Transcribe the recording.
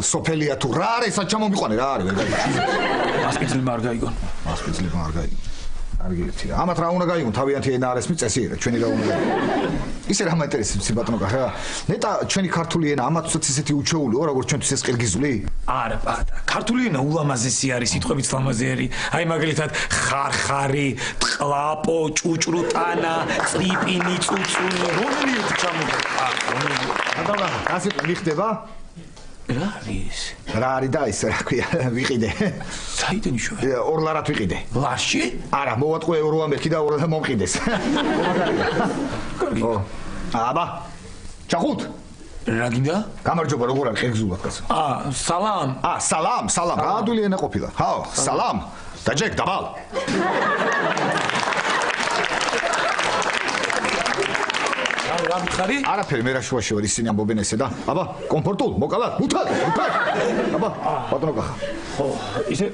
სოფელია თუ რა არის საჭა მომიყვანე რა არის ვერ გაიგო მასპინძლებმა არ გაიგონ მასპინძლებმა არ გაიგო არგეთი რა ამათ რა უნდა გაიგო თავიანთი ენა არის მიწესიერა ჩვენი რა უნდა ისე რა მაინტერესებს ბატონო გახა ნეტა ჩვენი ქართული ენა ამათაც ისეთი უჩვეულიო როგორც ჩვენთვის ეს ყირგიზული არა პატა ქართული ენა ულამაზესი არის სიტყვებით ლამაზიერი აი მაგალითად ხარხარი ტყლაპო ჭუჭრუტანა წრიპინი წუწუნი რომელი ერთი ჩამოგა ბატონო ასე მიხდება რა არის რა არის და ის რა ქვია ვიყიდე საიდან შევე ორლარად ვიყიდე ლარში არა მოვატყვე ევროამერიკი და ორლარად მომყიდეს კარგი აბა ჩახუთ რა გინდა გამარჯობა როგორ არის ხერხზულად კაცო სალამ სალამ რა ადვილი ენა ყოფილა ჰაო სალამ დაჯეკ დაბალ რა მითხარი? არაფერი მე რა შუაში ვარ ისინი ამბობენ ესე და აბა კომფორტულ მოკალად მუთად აბა ბატონო კახა ხო ისე